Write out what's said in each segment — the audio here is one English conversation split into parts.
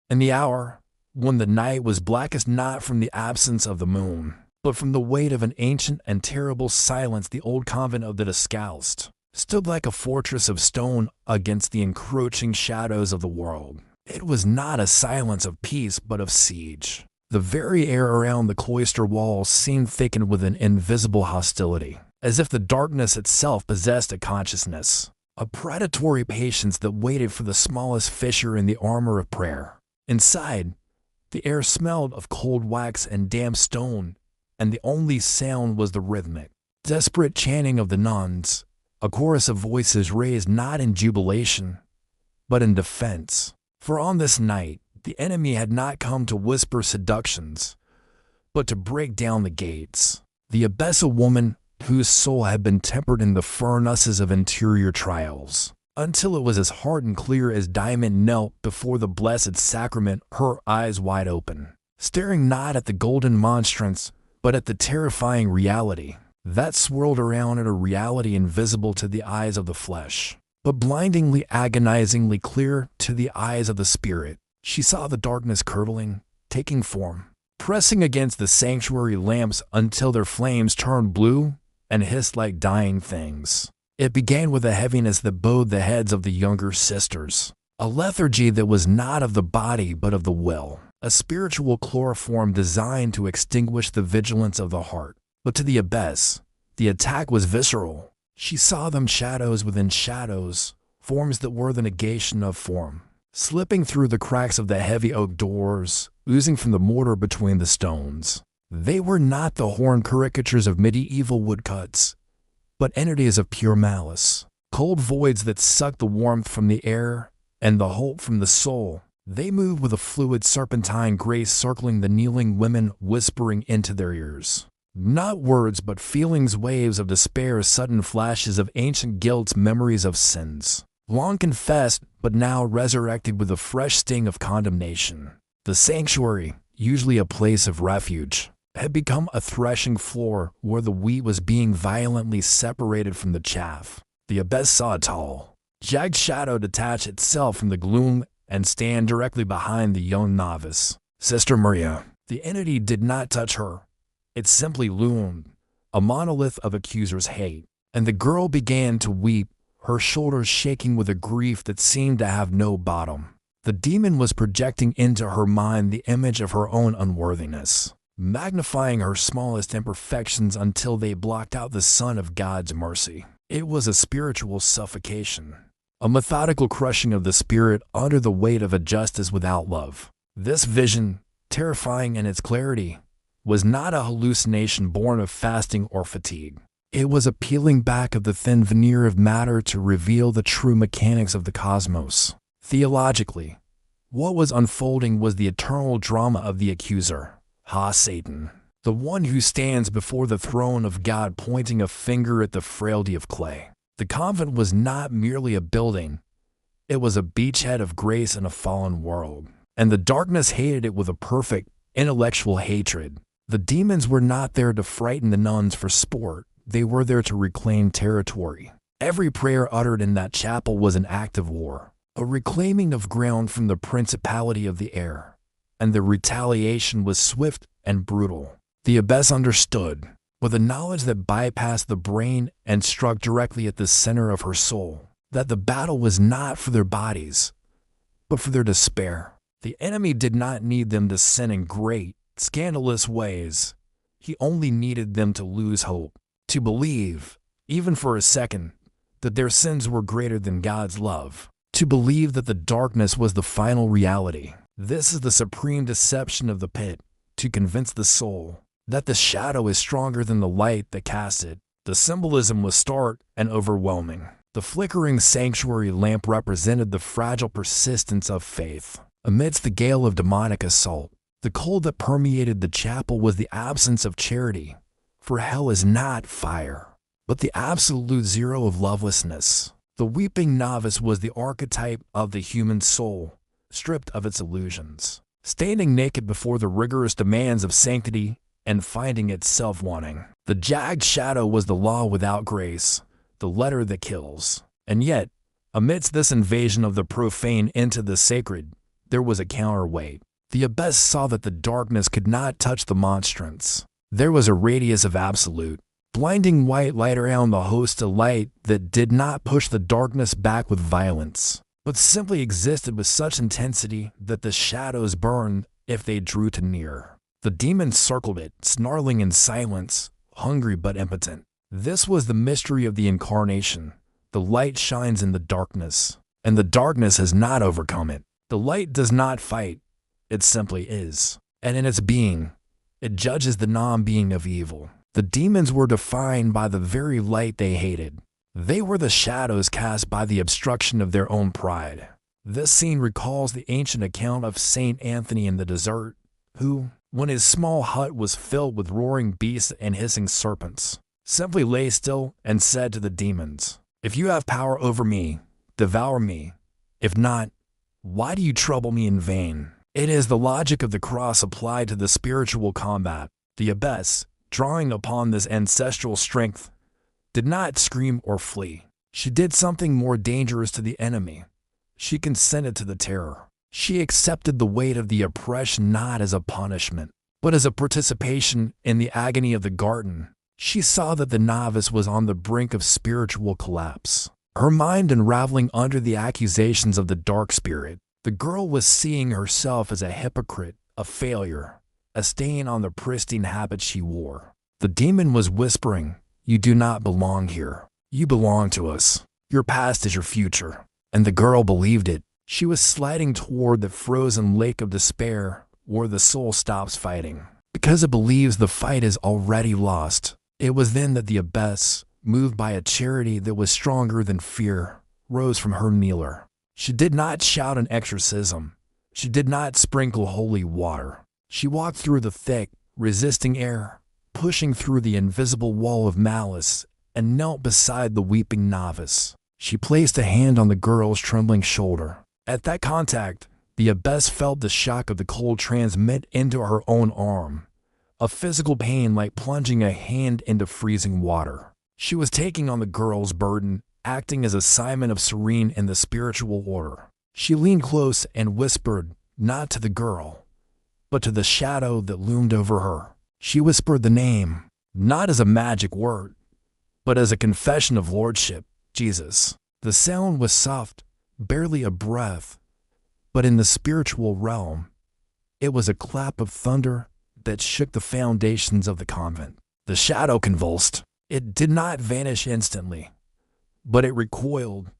And the hour, when the night was blackest not from the absence of the moon, but from the weight of an ancient and terrible silence, the old convent of the Discalced stood like a fortress of stone against the encroaching shadows of the world. It was not a silence of peace but of siege. The very air around the cloister walls seemed thickened with an invisible hostility, as if the darkness itself possessed a consciousness, a predatory patience that waited for the smallest fissure in the armor of prayer. Inside, the air smelled of cold wax and damp stone, and the only sound was the rhythmic, desperate chanting of the nuns, a chorus of voices raised not in jubilation, but in defense. For on this night, the enemy had not come to whisper seductions, but to break down the gates. The abbess, a woman whose soul had been tempered in the furnaces of interior trials, until it was as hard and clear as diamond, knelt before the blessed sacrament, her eyes wide open, staring not at the golden monstrance, but at the terrifying reality that swirled around it, a reality invisible to the eyes of the flesh, but blindingly, agonizingly clear to the eyes of the spirit. She saw the darkness curdling, taking form, pressing against the sanctuary lamps until their flames turned blue and hissed like dying things. It began with a heaviness that bowed the heads of the younger sisters, a lethargy that was not of the body but of the will, a spiritual chloroform designed to extinguish the vigilance of the heart. But to the abbess, the attack was visceral. She saw them shadows within shadows, forms that were the negation of form, slipping through the cracks of the heavy oak doors, oozing from the mortar between the stones. They were not the horned caricatures of medieval woodcuts, but entities of pure malice, cold voids that sucked the warmth from the air and the hope from the soul. They moved with a fluid serpentine grace, circling the kneeling women, whispering into their ears not words but feelings, waves of despair, sudden flashes of ancient guilts, memories of sins long confessed but now resurrected with a fresh sting of condemnation. The sanctuary, usually a place of refuge, had become a threshing floor where the wheat was being violently separated from the chaff. The abbess saw a tall, jagged shadow detach itself from the gloom and stand directly behind the young novice, Sister Maria. The entity did not touch her. It simply loomed, a monolith of accuser's hate, and the girl began to weep, her shoulders shaking with a grief that seemed to have no bottom. The demon was projecting into her mind the image of her own unworthiness, magnifying her smallest imperfections until they blocked out the sun of God's mercy. It was a spiritual suffocation, a methodical crushing of the spirit under the weight of a justice without love. This vision, terrifying in its clarity, was not a hallucination born of fasting or fatigue. It was a peeling back of the thin veneer of matter to reveal the true mechanics of the cosmos. Theologically, what was unfolding was the eternal drama of the accuser, Satan, the one who stands before the throne of God pointing a finger at the frailty of clay. The convent was not merely a building, it was a beachhead of grace in a fallen world, and the darkness hated it with a perfect, intellectual hatred. The demons were not there to frighten the nuns for sport, they were there to reclaim territory. Every prayer uttered in that chapel was an act of war, a reclaiming of ground from the principality of the air, and the retaliation was swift and brutal. The abbess understood, with a knowledge that bypassed the brain and struck directly at the center of her soul, that the battle was not for their bodies, but for their despair. The enemy did not need them to sin in great, scandalous ways. He only needed them to lose hope, to believe, even for a second, that their sins were greater than God's love, to believe that the darkness was the final reality. This is the supreme deception of the pit, to convince the soul that the shadow is stronger than the light that casts it. The symbolism was stark and overwhelming. The flickering sanctuary lamp represented the fragile persistence of faith amidst the gale of demonic assault. The cold that permeated the chapel was the absence of charity, for hell is not fire, but the absolute zero of lovelessness. The weeping novice was the archetype of the human soul, stripped of its illusions, standing naked before the rigorous demands of sanctity and finding itself wanting. The jagged shadow was the law without grace, the letter that kills. And yet, amidst this invasion of the profane into the sacred, there was a counterweight. The abbess saw that the darkness could not touch the monstrance. There was a radius of absolute, blinding white light around the host, a light that did not push the darkness back with violence, but simply existed with such intensity that the shadows burned if they drew too near. The demons circled it, snarling in silence, hungry but impotent. This was the mystery of the incarnation. The light shines in the darkness, and the darkness has not overcome it. The light does not fight, it simply is. And in its being, it judges the non-being of evil. The demons were defined by the very light they hated. They were the shadows cast by the obstruction of their own pride. This scene recalls the ancient account of Saint Anthony in the desert, who, when his small hut was filled with roaring beasts and hissing serpents, simply lay still and said to the demons, "If you have power over me, devour me. If not, why do you trouble me in vain?" It is the logic of the cross applied to the spiritual combat. The abbess, drawing upon this ancestral strength, did not scream or flee. She did something more dangerous to the enemy. She consented to the terror. She accepted the weight of the oppression not as a punishment, but as a participation in the agony of the garden. She saw that the novice was on the brink of spiritual collapse, her mind unraveling under the accusations of the dark spirit. The girl was seeing herself as a hypocrite, a failure, a stain on the pristine habit she wore. The demon was whispering, "You do not belong here. You belong to us. Your past is your future." And the girl believed it. She was sliding toward the frozen lake of despair, where the soul stops fighting, because it believes the fight is already lost. It was then that the abbess, moved by a charity that was stronger than fear, rose from her kneeler. She did not shout an exorcism. She did not sprinkle holy water. She walked through the thick, resisting air, pushing through the invisible wall of malice, and knelt beside the weeping novice. She placed a hand on the girl's trembling shoulder. At that contact, the abbess felt the shock of the cold transmit into her own arm, a physical pain like plunging a hand into freezing water. She was taking on the girl's burden, acting as a Simon of Cyrene in the spiritual order. She leaned close and whispered, not to the girl, but to the shadow that loomed over her. She whispered the name, not as a magic word, but as a confession of lordship, Jesus. The sound was soft, barely a breath, but in the spiritual realm, it was a clap of thunder that shook the foundations of the convent. The shadow convulsed. It did not vanish instantly, but it recoiled,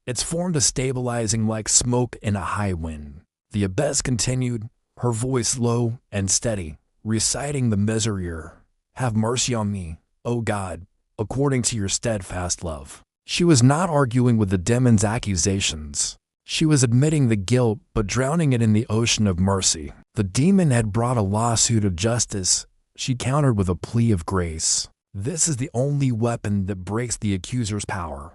its form destabilizing like smoke in a high wind. The abbess continued, her voice low and steady, reciting the Miserere. "Have mercy on me, O God, according to your steadfast love." She was not arguing with the demon's accusations. She was admitting the guilt but drowning it in the ocean of mercy. The demon had brought a lawsuit of justice. She countered with a plea of grace. This is the only weapon that breaks the accuser's power.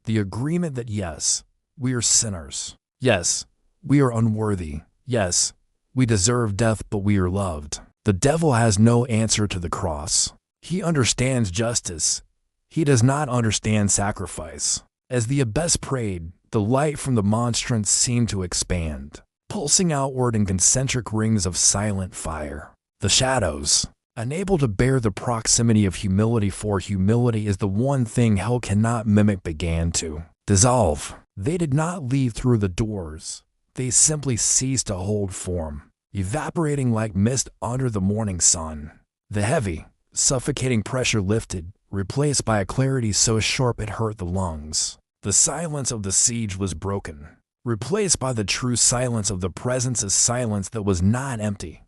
The agreement that yes, we are sinners. Yes, we are unworthy. Yes, we deserve death, but we are loved. The devil has no answer to the cross. He understands justice. He does not understand sacrifice. As the abbess prayed, the light from the monstrance seemed to expand, pulsing outward in concentric rings of silent fire. The shadows, unable to bear the proximity of humility, for humility is the one thing hell cannot mimic, began to dissolve. They did not leave through the doors. They simply ceased to hold form, evaporating like mist under the morning sun. The heavy, suffocating pressure lifted, replaced by a clarity so sharp it hurt the lungs. The silence of the siege was broken, replaced by the true silence of the presence, a silence that was not empty,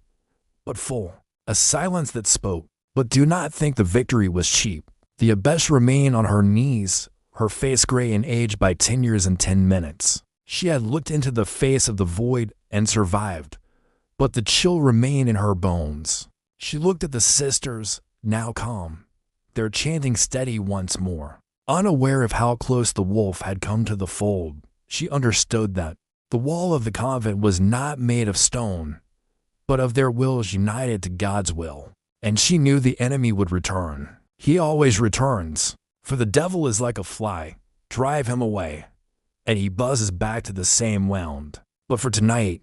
but full, a silence that spoke. But do not think the victory was cheap. The abbess remained on her knees, her face gray and aged by 10 years and 10 minutes. She had looked into the face of the void and survived, but the chill remained in her bones. She looked at the sisters, now calm, their chanting steady once more. Unaware of how close the wolf had come to the fold, she understood that the wall of the convent was not made of stone, but of their wills united to God's will. And she knew the enemy would return. He always returns, for the devil is like a fly. Drive him away, and he buzzes back to the same wound. But for tonight,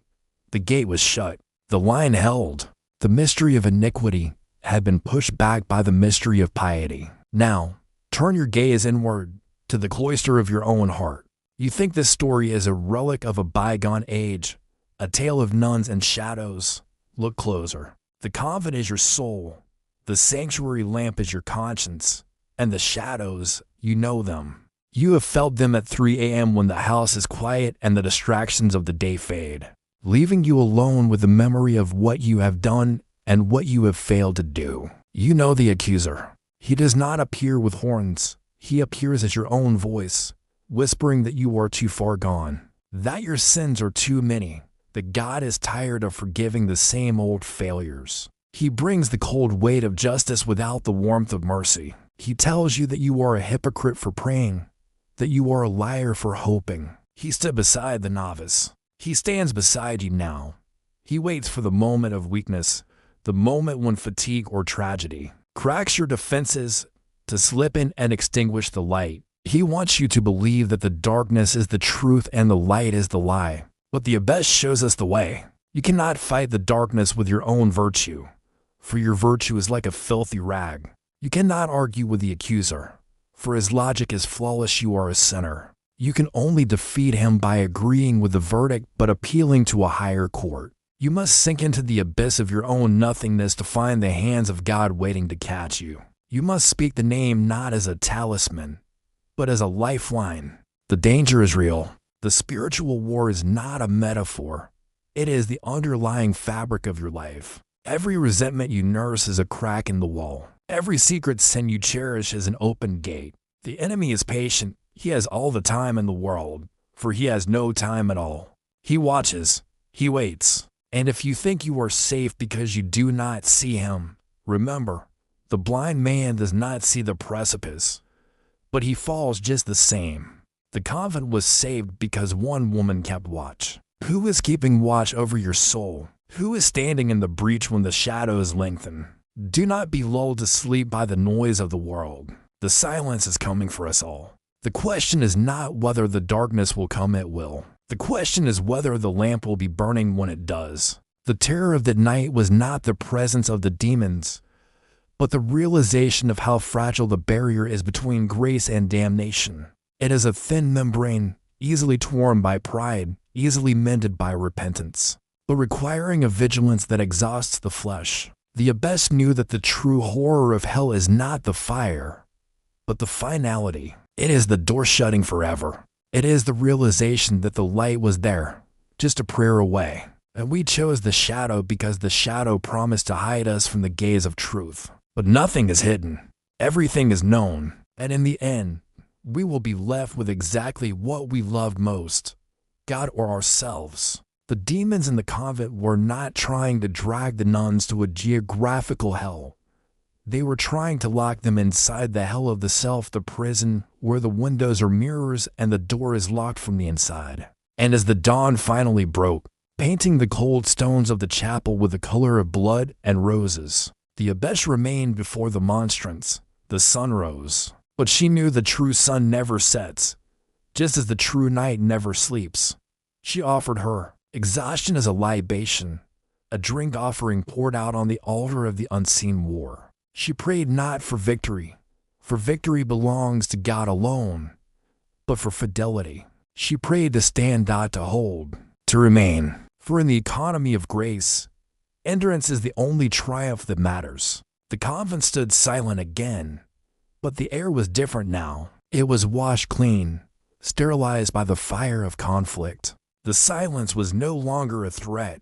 The gate was shut. The line held. The mystery of iniquity had been pushed back by the mystery of piety. Now, turn your gaze inward to the cloister of your own heart. You think this story is a relic of a bygone age, a tale of nuns and shadows. Look closer. The convent is your soul. The sanctuary lamp is your conscience. And the shadows, you know them. You have felt them at 3 a.m. when the house is quiet and the distractions of the day fade, leaving you alone with the memory of what you have done and what you have failed to do. You know the accuser. He does not appear with horns. He appears as your own voice, whispering that you are too far gone, that your sins are too many, that God is tired of forgiving the same old failures. He brings the cold weight of justice without the warmth of mercy. He tells you that you are a hypocrite for praying, that you are a liar for hoping. He stood beside the novice. He stands beside you now. He waits for the moment of weakness, the moment when fatigue or tragedy cracks your defenses to slip in and extinguish the light. He wants you to believe that the darkness is the truth and the light is the lie. But the abyss shows us the way. You cannot fight the darkness with your own virtue, for your virtue is like a filthy rag. You cannot argue with the accuser, for his logic is flawless. You are a sinner. You can only defeat him by agreeing with the verdict but appealing to a higher court. You must sink into the abyss of your own nothingness to find the hands of God waiting to catch you. You must speak the name not as a talisman, but as a lifeline. The danger is real. The spiritual war is not a metaphor. It is the underlying fabric of your life. Every resentment you nurse is a crack in the wall. Every secret sin you cherish is an open gate. The enemy is patient. He has all the time in the world, for he has no time at all. He watches. He waits. And if you think you are safe because you do not see him, remember, the blind man does not see the precipice, but he falls just the same. The convent was saved because one woman kept watch. Who is keeping watch over your soul? Who is standing in the breach when the shadows lengthen? Do not be lulled to sleep by the noise of the world. The silence is coming for us all. The question is not whether the darkness will come, it will. The question is whether the lamp will be burning when it does. The terror of the night was not the presence of the demons, but the realization of how fragile the barrier is between grace and damnation. It is a thin membrane, easily torn by pride, easily mended by repentance, but requiring a vigilance that exhausts the flesh. The abbess knew that the true horror of hell is not the fire, but the finality. It is the door shutting forever. It is the realization that the light was there, just a prayer away. And we chose the shadow because the shadow promised to hide us from the gaze of truth. But nothing is hidden. Everything is known. And in the end, we will be left with exactly what we loved most, God or ourselves. The demons in the convent were not trying to drag the nuns to a geographical hell. They were trying to lock them inside the hell of the self, the prison where the windows are mirrors and the door is locked from the inside. And as the dawn finally broke, painting the cold stones of the chapel with the color of blood and roses, the abbess remained before the monstrance. The sun rose, but she knew the true sun never sets, just as the true night never sleeps. She offered her exhaustion as a libation, a drink offering poured out on the altar of the unseen war. She prayed not for victory, for victory belongs to God alone, but for fidelity. She prayed to stand, not to hold, to remain. For in the economy of grace, endurance is the only triumph that matters. The convent stood silent again, but the air was different now. It was washed clean, sterilized by the fire of conflict. The silence was no longer a threat,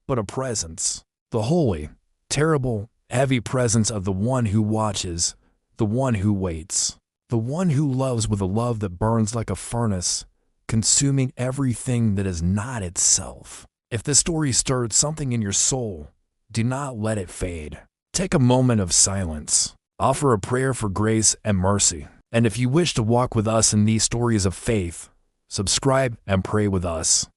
but a presence. The holy, terrible, heavy presence of the one who watches, the one who waits, the one who loves with a love that burns like a furnace, consuming everything that is not itself. If this story stirred something in your soul, do not let it fade. Take a moment of silence. Offer a prayer for grace and mercy. And if you wish to walk with us in these stories of faith, subscribe and pray with us.